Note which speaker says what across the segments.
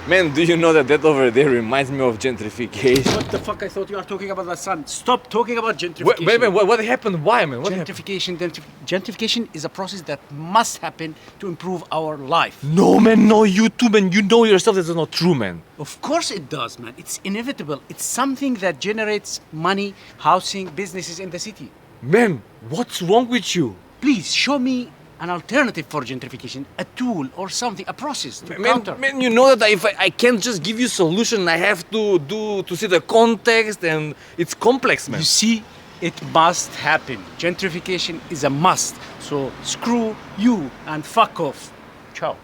Speaker 1: Man, do you know that over there reminds me of gentrification?
Speaker 2: What the fuck? I thought you were talking about the sun. Stop talking about gentrification.
Speaker 1: Wait, what happened? Why, man? What happened?
Speaker 2: Gentrification is a process that must happen to improve our life.
Speaker 1: No, man, no, you too, man. You know yourself this is not true, man.
Speaker 2: Of course it does, man. It's inevitable. It's something that generates money, housing, businesses in the city.
Speaker 1: Man, what's wrong with you?
Speaker 2: Please show me an alternative for gentrification, a tool or something, a process to counter.
Speaker 1: Man, you know that if I can't just give you solution, I have to see the context, and it's complex, man.
Speaker 2: You see, it must happen. Gentrification is a must. So screw you and fuck off. Ciao.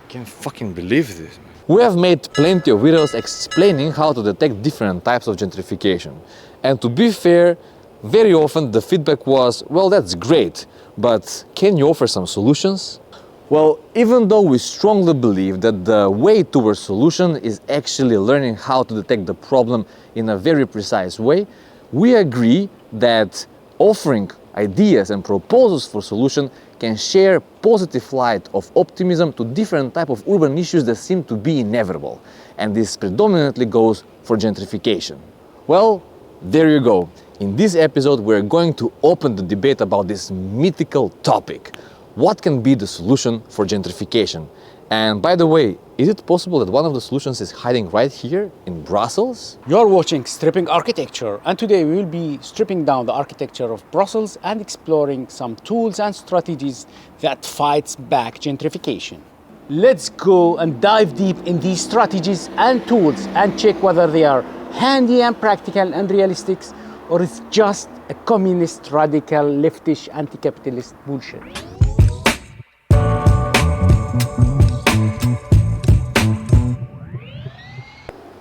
Speaker 1: Can't fucking believe this, man. We have made plenty of videos explaining how to detect different types of gentrification. And to be fair, very often the feedback was, well, that's great, but can you offer some solutions? Well, even though we strongly believe that the way towards solution is actually learning how to detect the problem in a very precise way, we agree that offering ideas and proposals for solution can share positive light of optimism to different type of urban issues that seem to be inevitable. And this predominantly goes for gentrification. Well, there you go. In this episode, we're going to open the debate about this mythical topic. What can be the solution for gentrification? And by the way, is it possible that one of the solutions is hiding right here in Brussels?
Speaker 2: You're watching Stripping Architecture, and today we will be stripping down the architecture of Brussels and exploring some tools and strategies that fights back gentrification. Let's go and dive deep in these strategies and tools and check whether they are handy and practical and realistic, or it's just a communist, radical, leftish, anti-capitalist bullshit.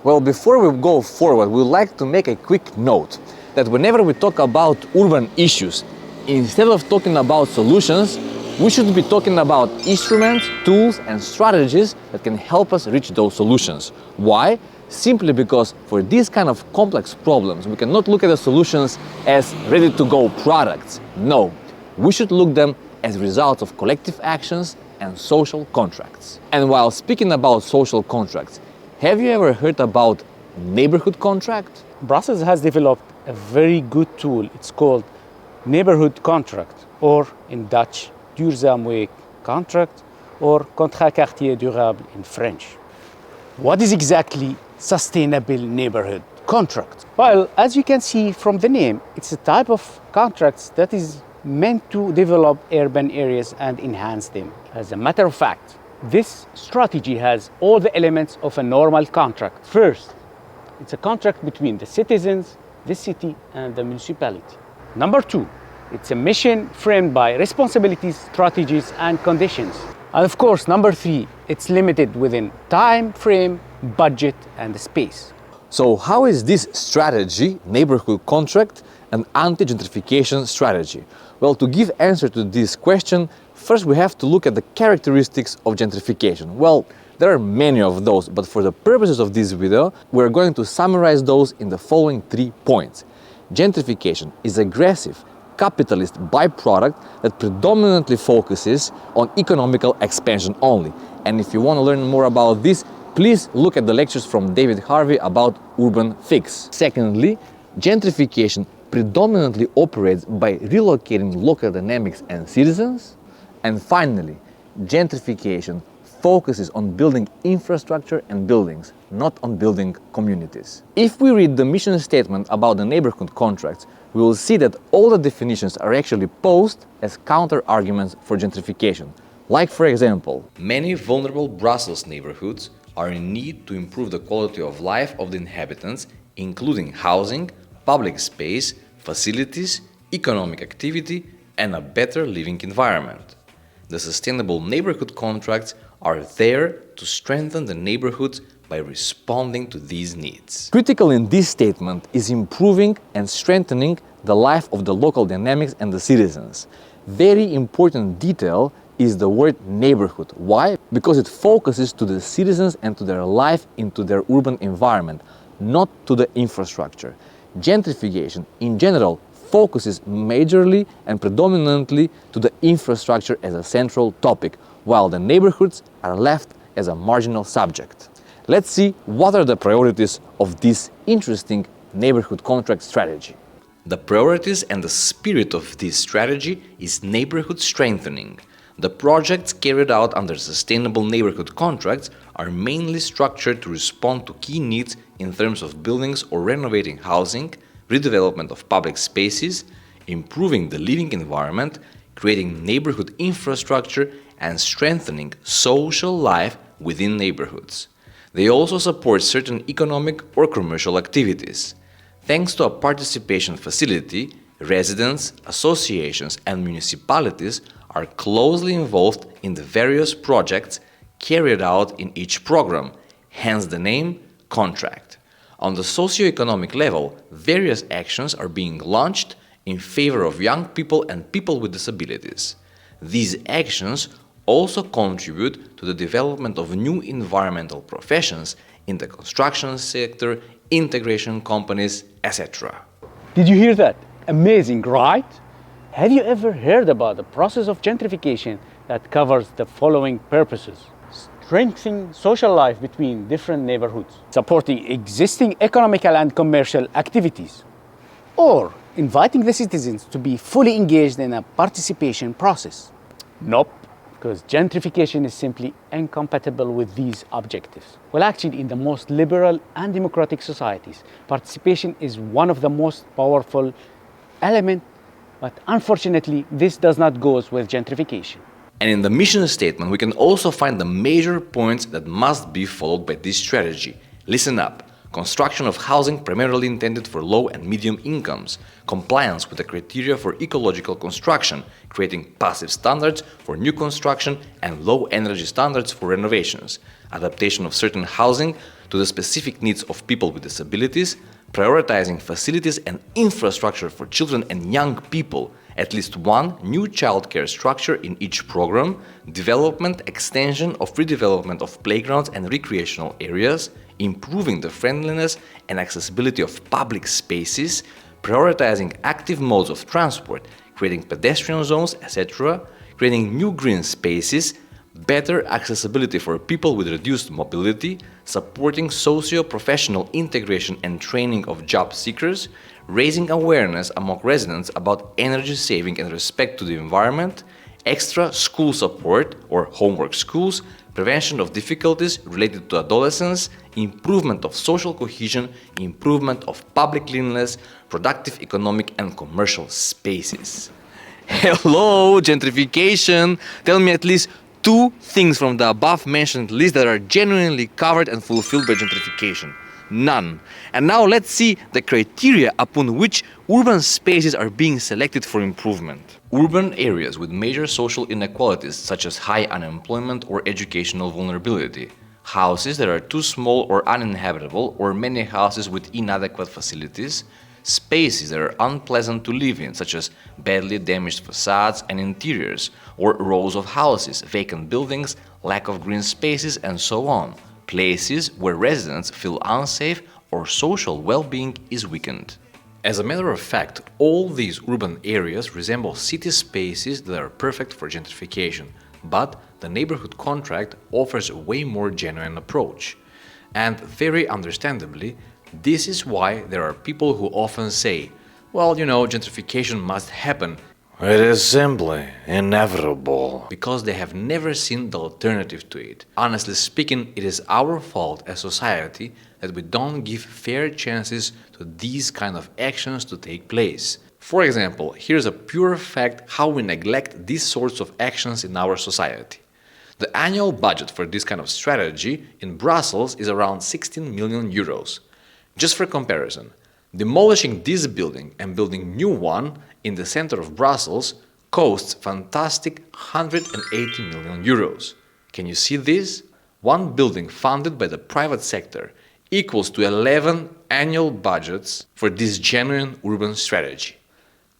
Speaker 1: Well, before we go forward, we'd like to make a quick note that whenever we talk about urban issues, instead of talking about solutions, we should be talking about instruments, tools, and strategies that can help us reach those solutions. Why? Simply because for these kind of complex problems, we cannot look at the solutions as ready-to-go products. No, we should look them as results of collective actions and social contracts. And while speaking about social contracts, have you ever heard about neighborhood contract?
Speaker 2: Brussels has developed a very good tool. It's called neighborhood contract, or in Dutch, duurzame contract, or contrat quartier durable in French. What is exactly sustainable neighborhood contract? Well, as you can see from the name, it's a type of contracts that is meant to develop urban areas and enhance them. As a matter of fact, this strategy has all the elements of a normal contract. First, it's a contract between the citizens, the city, and the municipality. Number two, it's a mission framed by responsibilities, strategies, and conditions. And of course, number three, it's limited within time frame, budget, and space.
Speaker 1: So how is this strategy, neighborhood contract, an anti-gentrification strategy? Well, to give answer to this question, first we have to look at the characteristics of gentrification. Well, there are many of those, but for the purposes of this video, we're going to summarize those in the following 3 points. Gentrification is aggressive, capitalist byproduct that predominantly focuses on economical expansion only. And if you want to learn more about this, please look at the lectures from David Harvey about urban fix. Secondly, gentrification predominantly operates by relocating local dynamics and citizens. And finally, gentrification focuses on building infrastructure and buildings, not on building communities. If we read the mission statement about the neighborhood contracts, we will see that all the definitions are actually posed as counter-arguments for gentrification. Like, for example, many vulnerable Brussels neighborhoods are in need to improve the quality of life of the inhabitants, including housing, public space, facilities, economic activity, and a better living environment. The sustainable neighborhood contracts are there to strengthen the neighborhoods by responding to these needs. Critical in this statement is improving and strengthening the life of the local dynamics and the citizens. Very important detail is the word neighborhood. Why? Because it focuses to the citizens and to their life into their urban environment, not to the infrastructure. Gentrification, in general, focuses majorly and predominantly to the infrastructure as a central topic, while the neighborhoods are left as a marginal subject. Let's see what are the priorities of this interesting neighborhood contract strategy. The priorities and the spirit of this strategy is neighborhood strengthening. The projects carried out under sustainable neighborhood contracts are mainly structured to respond to key needs in terms of buildings or renovating housing, redevelopment of public spaces, improving the living environment, creating neighborhood infrastructure, and strengthening social life within neighborhoods. They also support certain economic or commercial activities. Thanks to a participation facility, residents, associations, and municipalities are closely involved in the various projects carried out in each program, hence the name contract. On the socio-economic level, various actions are being launched in favor of young people and people with disabilities. These actions also contribute to the development of new environmental professions in the construction sector, integration companies, etc.
Speaker 2: Did you hear that? Amazing, right? Have you ever heard about the process of gentrification that covers the following purposes? Strengthening social life between different neighborhoods, supporting existing economical and commercial activities, or inviting the citizens to be fully engaged in a participation process. Nope, because gentrification is simply incompatible with these objectives. Well, actually, in the most liberal and democratic societies, participation is one of the most powerful elements, but unfortunately, this does not go with gentrification.
Speaker 1: And in the mission statement, we can also find the major points that must be followed by this strategy. Listen up. Construction of housing primarily intended for low and medium incomes, compliance with the criteria for ecological construction, creating passive standards for new construction and low energy standards for renovations, adaptation of certain housing to the specific needs of people with disabilities, prioritizing facilities and infrastructure for children and young people, at least one new childcare structure in each program, development, extension of redevelopment of playgrounds and recreational areas, improving the friendliness and accessibility of public spaces, prioritizing active modes of transport, creating pedestrian zones, etc., creating new green spaces, better accessibility for people with reduced mobility, supporting socio-professional integration and training of job seekers, raising awareness among residents about energy saving and respect to the environment, extra school support or homework schools, prevention of difficulties related to adolescence, improvement of social cohesion, improvement of public cleanliness, productive economic and commercial spaces. Hello, gentrification! Tell me at least 2 things from the above mentioned list that are genuinely covered and fulfilled by gentrification. None. And now let's see the criteria upon which urban spaces are being selected for improvement. Urban areas with major social inequalities such as high unemployment or educational vulnerability. Houses that are too small or uninhabitable or many houses with inadequate facilities. Spaces that are unpleasant to live in, such as badly damaged facades and interiors, or rows of houses, vacant buildings, lack of green spaces, and so on. Places where residents feel unsafe or social well-being is weakened. As a matter of fact, all these urban areas resemble city spaces that are perfect for gentrification, but the neighborhood contract offers a way more genuine approach. And very understandably, this is why there are people who often say, well, gentrification must happen.
Speaker 3: It is simply inevitable.
Speaker 1: Because they have never seen the alternative to it. Honestly speaking, it is our fault as society that we don't give fair chances to these kind of actions to take place. For example, here's a pure fact how we neglect these sorts of actions in our society. The annual budget for this kind of strategy in Brussels is around 16 million euros. Just for comparison, demolishing this building and building new one in the center of Brussels costs fantastic 180 million euros. Can you see this? One building funded by the private sector equals to 11 annual budgets for this genuine urban strategy.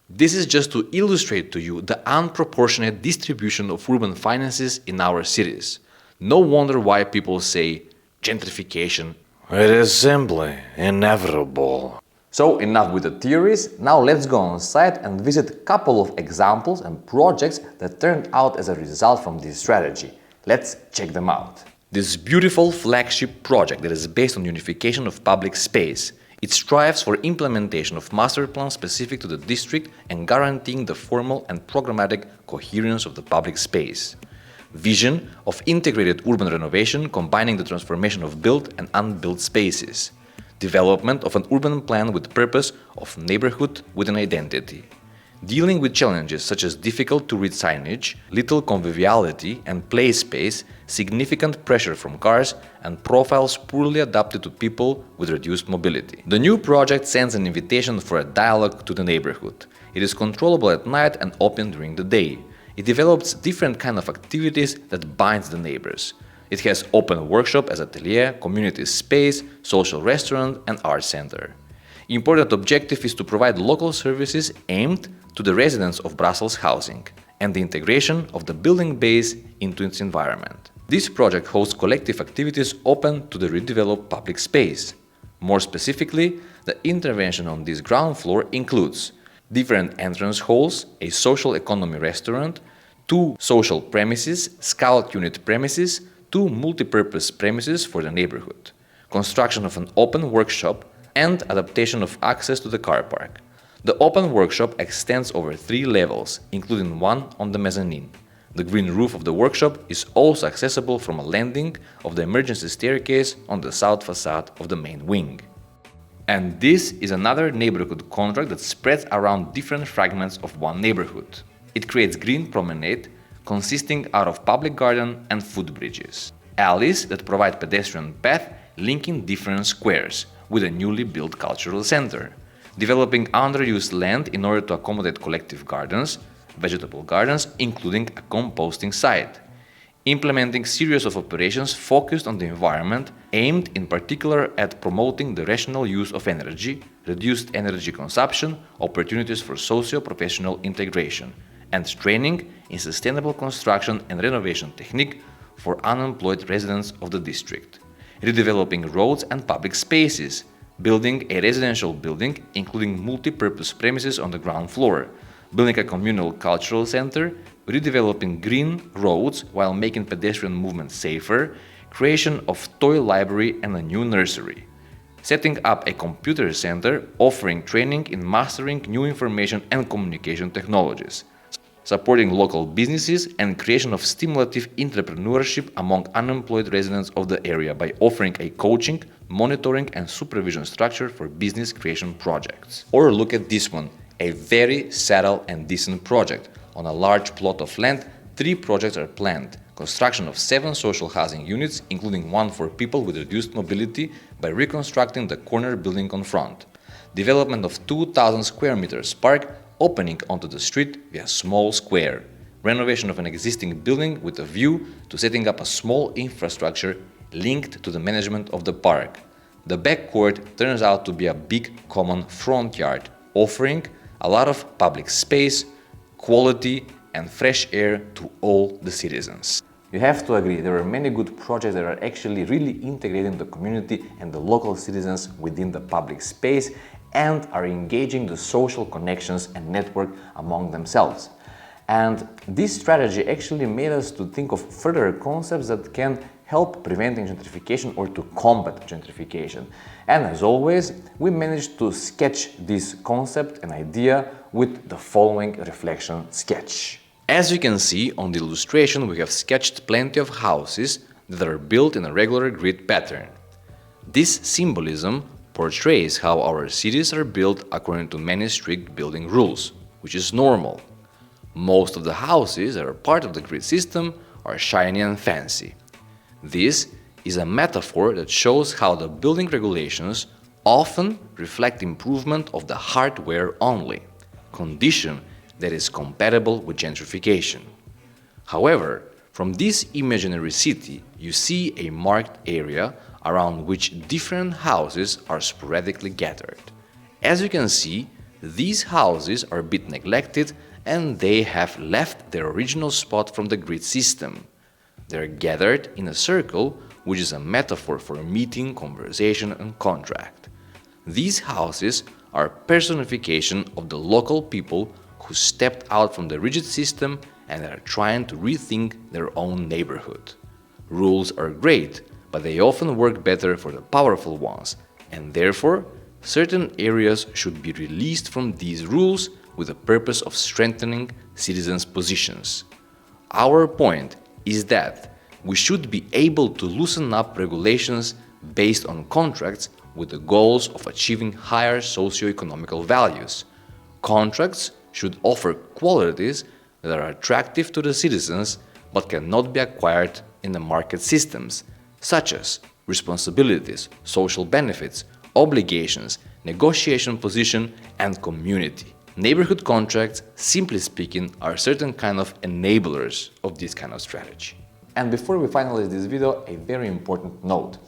Speaker 1: This is just to illustrate to you the unproportionate distribution of urban finances in our cities. No wonder why people say gentrification.
Speaker 3: It is simply inevitable.
Speaker 1: So enough with the theories, now let's go on site and visit a couple of examples and projects that turned out as a result from this strategy. Let's check them out. This beautiful flagship project that is based on unification of public space, it strives for implementation of master plans specific to the district and guaranteeing the formal and programmatic coherence of the public space. Vision of integrated urban renovation combining the transformation of built and unbuilt spaces. Development of an urban plan with purpose of neighborhood with an identity. Dealing with challenges such as difficult-to-read signage, little conviviality and play space, significant pressure from cars, and profiles poorly adapted to people with reduced mobility. The new project sends an invitation for a dialogue to the neighborhood. It is controllable at night and open during the day. It develops different kinds of activities that binds the neighbors. It has open workshop as atelier, community space, social restaurant, and art center. Important objective is to provide local services aimed to the residents of Brussels housing and the integration of the building base into its environment. This project hosts collective activities open to the redeveloped public space. More specifically, the intervention on this ground floor includes different entrance halls, a social economy restaurant, 2 social premises, scout unit premises, 2 multi-purpose premises for the neighborhood, construction of an open workshop, and adaptation of access to the car park. The open workshop extends over 3 levels, including one on the mezzanine. The green roof of the workshop is also accessible from a landing of the emergency staircase on the south facade of the main wing. And this is another neighborhood contract that spreads around different fragments of one neighborhood. It creates green promenade consisting out of public garden and footbridges. Alleys that provide pedestrian path linking different squares with a newly built cultural center. Developing underused land in order to accommodate collective gardens, vegetable gardens, including a composting site. Implementing series of operations focused on the environment, aimed in particular at promoting the rational use of energy, reduced energy consumption, opportunities for socio-professional integration, and training in sustainable construction and renovation technique for unemployed residents of the district. Redeveloping roads and public spaces, building a residential building, including multi-purpose premises on the ground floor, building a communal cultural center, redeveloping green roads while making pedestrian movement safer, creation of toy library and a new nursery, setting up a computer center offering training in mastering new information and communication technologies, supporting local businesses and creation of stimulative entrepreneurship among unemployed residents of the area by offering a coaching, monitoring and supervision structure for business creation projects. Or look at this one, a very subtle and decent project. On a large plot of land, 3 projects are planned. Construction of 7 social housing units, including one for people with reduced mobility by reconstructing the corner building on front. Development of 2,000 square meters park, opening onto the street via small square. Renovation of an existing building with a view to setting up a small infrastructure linked to the management of the park. The back court turns out to be a big common front yard, offering a lot of public space, quality and fresh air to all the citizens. You have to agree, there are many good projects that are actually really integrating the community and the local citizens within the public space and are engaging the social connections and network among themselves. And this strategy actually made us to think of further concepts that can help preventing gentrification or to combat gentrification. And as always, we managed to sketch this concept and idea with the following reflection sketch. As you can see on the illustration, we have sketched plenty of houses that are built in a regular grid pattern. This symbolism portrays how our cities are built according to many strict building rules, which is normal. Most of the houses that are part of the grid system are shiny and fancy. This is a metaphor that shows how the building regulations often reflect improvement of the hardware only, condition that is compatible with gentrification. However, from this imaginary city, you see a marked area around which different houses are sporadically gathered. As you can see, these houses are a bit neglected and they have left their original spot from the grid system. They're gathered in a circle, which is a metaphor for meeting, conversation and contract. These houses are personification of the local people who stepped out from the rigid system and are trying to rethink their own neighborhood. Rules are great, but they often work better for the powerful ones, and therefore, certain areas should be released from these rules with the purpose of strengthening citizens' positions. Our point is that we should be able to loosen up regulations based on contracts with the goals of achieving higher socio-economical values. Contracts should offer qualities that are attractive to the citizens but cannot be acquired in the market systems, such as responsibilities, social benefits, obligations, negotiation position, and community. Neighborhood contracts, simply speaking, are certain kind of enablers of this kind of strategy. And before we finalize this video, a very important note.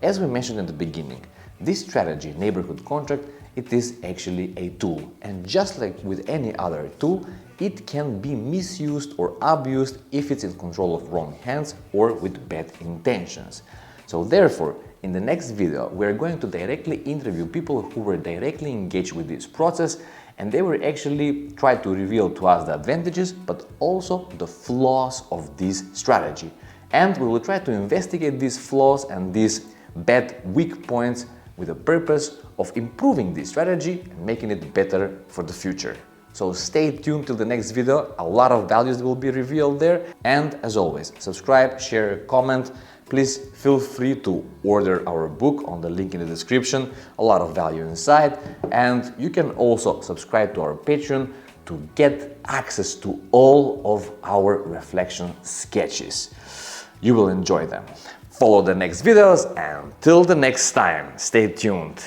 Speaker 1: As we mentioned in the beginning, this strategy, neighborhood contract, it is actually a tool. And just like with any other tool, it can be misused or abused if it's in control of wrong hands or with bad intentions. So therefore, in the next video, we are going to directly interview people who were directly engaged with this process, and they will actually try to reveal to us the advantages, but also the flaws of this strategy. And we will try to investigate these flaws and these bad, weak points with the purpose of improving this strategy and making it better for the future. So stay tuned till the next video, a lot of values will be revealed there. And as always, subscribe, share, comment. Please feel free to order our book on the link in the description, a lot of value inside. And you can also subscribe to our Patreon to get access to all of our reflection sketches. You will enjoy them. Follow the next videos, and till the next time, stay tuned.